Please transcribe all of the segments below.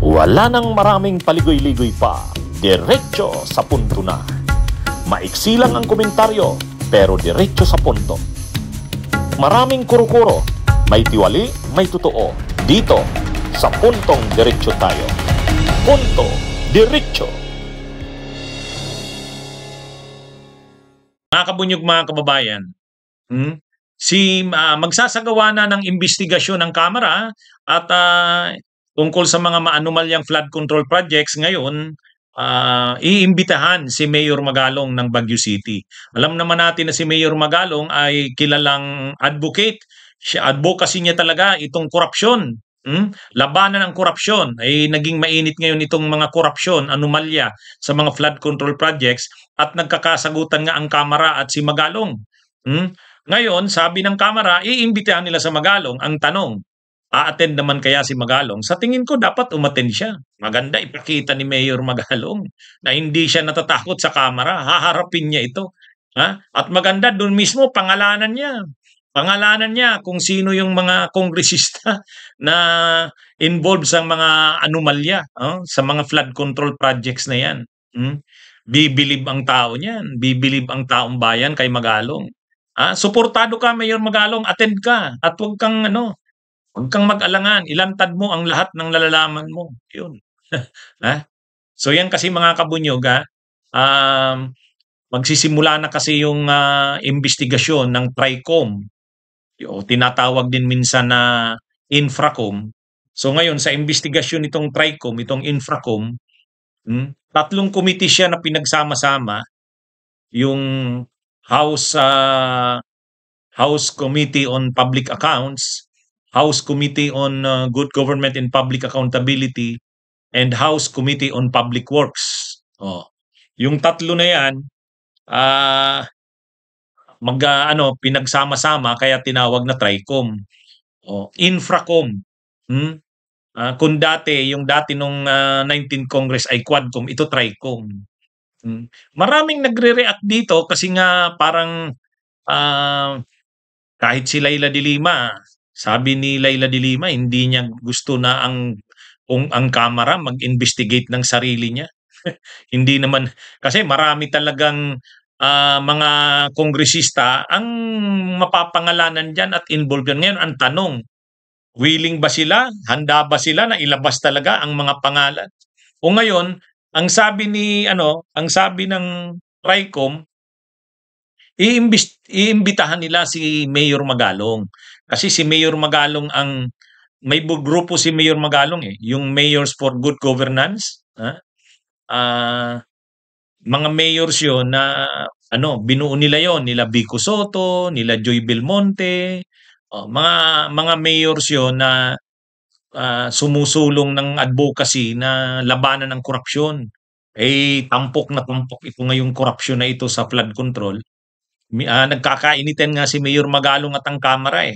Wala nang maraming paligoy-ligoy pa, diretso sa punto na. Maiksi lang ang komentaryo, pero diretso sa punto. Maraming kuro-kuro, may tiwali, may totoo. Dito, sa puntong diretso tayo. Punto, diretso. Mga kabunyog, mga kababayan, magsasagawa na ng investigasyon ng Kamara at tungkol sa mga maanumalyang flood control projects ngayon, iimbitahan si Mayor Magalong ng Baguio City. Alam naman natin na si Mayor Magalong ay kilalang advocate. Advocacy niya talaga itong korupsyon. Labanan ng korupsyon ay naging mainit ngayon itong mga korupsyon, anomalya sa mga flood control projects at nagkakasagutan nga ang Kamara at si Magalong. Ngayon, sabi ng Kamara, iimbitahan nila sa Magalong. Ang tanong, a-attend naman kaya si Magalong? Sa tingin ko, dapat umattend siya. Maganda ipakita ni Mayor Magalong na hindi siya natatakot sa Kamara. Haharapin niya ito. At maganda doon mismo, pangalanan niya. Pangalanan niya kung sino yung mga kongresista na involved sa mga anomalya, sa mga flood control projects na yan. Bibilib ang tao niyan. Bibilib ang taong bayan kay Magalong. Suportado ka, Mayor Magalong, attend ka at huwag kang mag-alangan, ilantad mo ang lahat ng nalalaman mo. Yun. So yan kasi mga kabunyog, magsisimula na kasi yung investigasyon ng TRICOM. O tinatawag din minsan na Infracom. So ngayon sa investigasyon nitong TRICOM, itong Infracom, tatlong committee siya na pinagsama-sama, yung House Committee on Public Accounts, House Committee on Good Government and Public Accountability, and House Committee on Public Works. Yung tatlo na yan, pinagsama-sama kaya tinawag na TRICOM. Infracom. Kung yung dati nung 19th Congress ay Quadcom, ito TRICOM. Maraming nagre-react dito kasi nga parang kahit si Leila de Lima, sabi ni Leila de Lima, hindi niya gusto na ang Kamara mag-investigate ng sarili niya. Hindi naman, kasi marami talagang mga kongresista ang mapapangalanan dyan at involved yan. Ngayon, ang tanong, willing ba sila? Handa ba sila na ilabas talaga ang mga pangalan? O ngayon, ang sabi ng TRICOM, iimbitahan nila si Mayor Magalong. Kasi si Mayor Magalong may grupo si Mayor Magalong yung Mayors for Good Governance. Mga mayors yun na binuo nila yon, nila Vico Soto, nila Joy Belmonte, mga mayors yon na sumusulong ng advocacy na labanan ng korupsyon. Tampok na tampok ito ngayong korupsyon na ito sa flood control. Nagkakainitan nga si Mayor Magalong at ang Kamara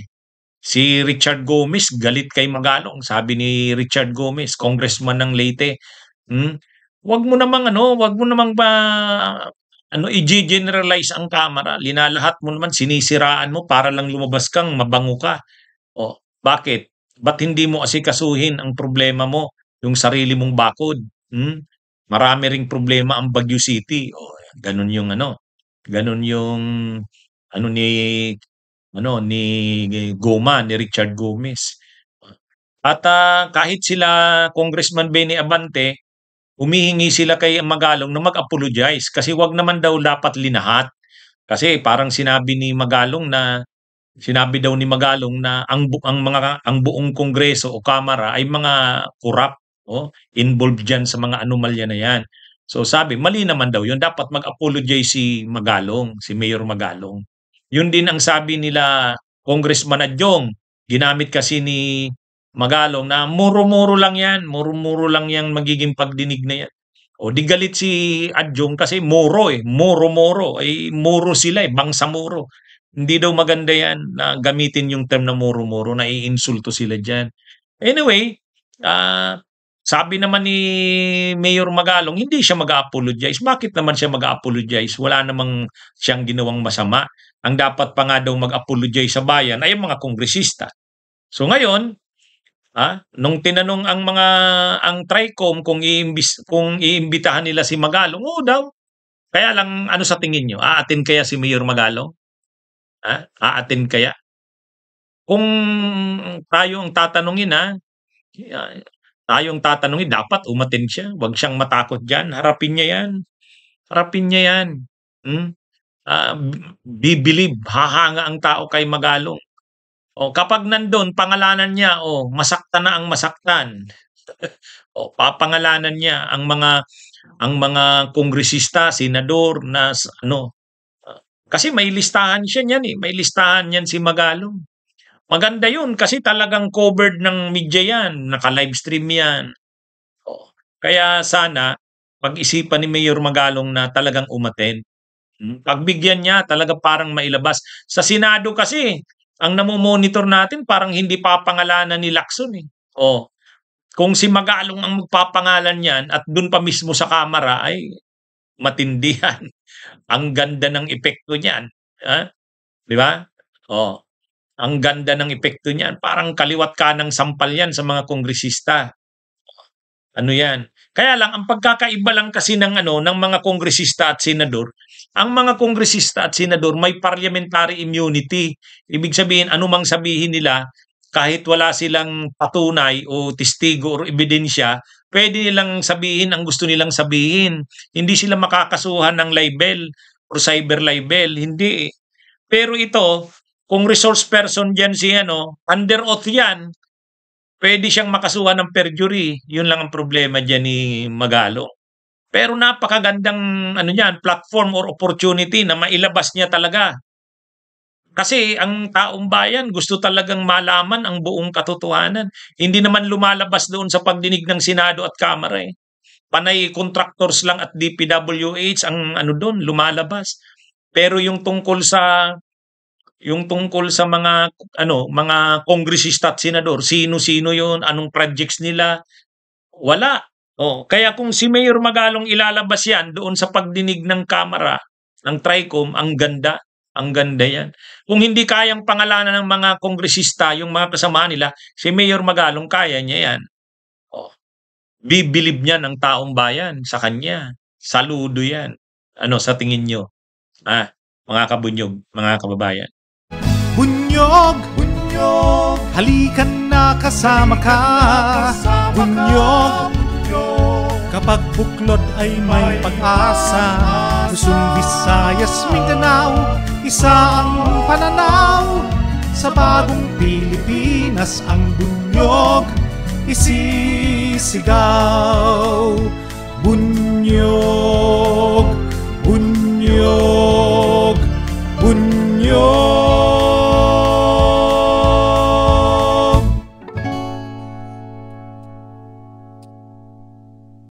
Si Richard Gomez galit kay Magalong. Sabi ni Richard Gomez, congressman ng Leyte, wag mo namang i-generalize ang Kamara. Linalahat mo naman, sinisiraan mo para lang lumabas kang mabango ka. Bakit? Ba't hindi mo asikasuhin ang problema mo, yung sarili mong bakod? Marami ring problema ang Baguio City. Ganun yung ni Goma, ni Richard Gomez. At kahit sila Congressman Benny Abante, humihingi sila kay Magalong na mag-apologize kasi wag naman daw dapat linahat. Kasi parang sinabi daw ni Magalong na ang buong Kongreso o Kamara ay mga corrupt, involved diyan sa mga anomalya na yan. So sabi, mali naman daw yun. Dapat mag-apologize si Mayor Magalong. Yun din ang sabi nila Congressman Adjong. Ginamit kasi ni Magalong na muro-muro lang yan magiging pagdinig na yan. Di galit si Adjong kasi muro muro-muro. Muro sila bangsamuro. Hindi daw maganda yan na gamitin yung term na muro-muro, na iinsulto sila dyan. Anyway, sabi naman ni Mayor Magalong, hindi siya mag-apologize. Bakit naman siya mag-apologize? Wala namang siyang ginawang masama. Ang dapat pa nga daw mag-apologize sa bayan ay ang mga kongresista. So ngayon, Nung tinanong ang TRICOM kung iimbitahan nila si Magalong, oo daw. Kaya lang ano sa tingin niyo, aattend kaya si Mayor Magalong? Aattend kaya? Kung tayo ang tatanungin tayo ang tatanungin dapat umattend siya, 'wag siyang matakot diyan, harapin niya 'yan. Harapin niya 'yan. Hmm, bibilib, hahanga ang tao kay Magalong. O kapag nandun pangalanan niya, masaktan na ang masaktan. O papangalanan niya ang mga kongresista, senador na kasi may listahan siya niyan may listahan niyan si Magalong. Maganda 'yun kasi talagang covered ng media 'yan, naka-livestream 'yan. Kaya sana pag-isipan ni Mayor Magalong na talagang umattend. Pagbigyan niya talaga parang mailabas. Sa Senado kasi, ang namo-monitor natin parang hindi papangalanan ni Lacson eh. Kung si Magalong ang magpapangalan niyan at dun pa mismo sa Kamara ay matindi yan. Ang ganda ng epekto niyan. Di ba? Ang ganda ng epekto niyan. Parang kaliwat kanang sampal yan sa mga kongresista. Ano yan? Kaya lang, ang pagkakaiba lang kasi ng mga kongresista at senador, ang mga kongresista at senador may parliamentary immunity. Ibig sabihin, anumang sabihin nila, kahit wala silang patunay o testigo o ebidensya, pwede nilang sabihin ang gusto nilang sabihin. Hindi sila makakasuhan ng libel or cyber libel. Hindi. Pero ito, kung resource person dyan under oath yan, pwede siyang makasuhan ng perjury. Yun lang ang problema diyan ni Magalong. Pero napakagandang platform or opportunity na mailabas niya talaga. Kasi ang taong bayan gusto talagang malaman ang buong katotohanan. Hindi naman lumalabas doon sa pagdinig ng Senado at Kamara eh. Panay contractors lang at DPWH ang doon lumalabas. Pero yung tungkol sa mga kongresista at senador, sino-sino 'yon, anong projects nila, wala. Kaya kung si Mayor Magalong ilalabas 'yan doon sa pagdinig ng Kamara, ng TRICOM, ang ganda 'yan. Kung hindi kayang pangalanan ng mga kongresista yung mga kasamahan nila, si Mayor Magalong kaya niya 'yan. Bibilib niyan ang taong bayan sa kanya. Saludo 'yan. Ano sa tingin niyo? Mga kabunyog, mga kababayan. Bunyog, bunyog, halikan na kasama ka. Bunyog, kapag buklod ay may pag-asa. Luzon, Visayas, Mindanao, isa ang pananaw. Sa bagong Pilipinas ang bunyog isisigaw. Bunyog.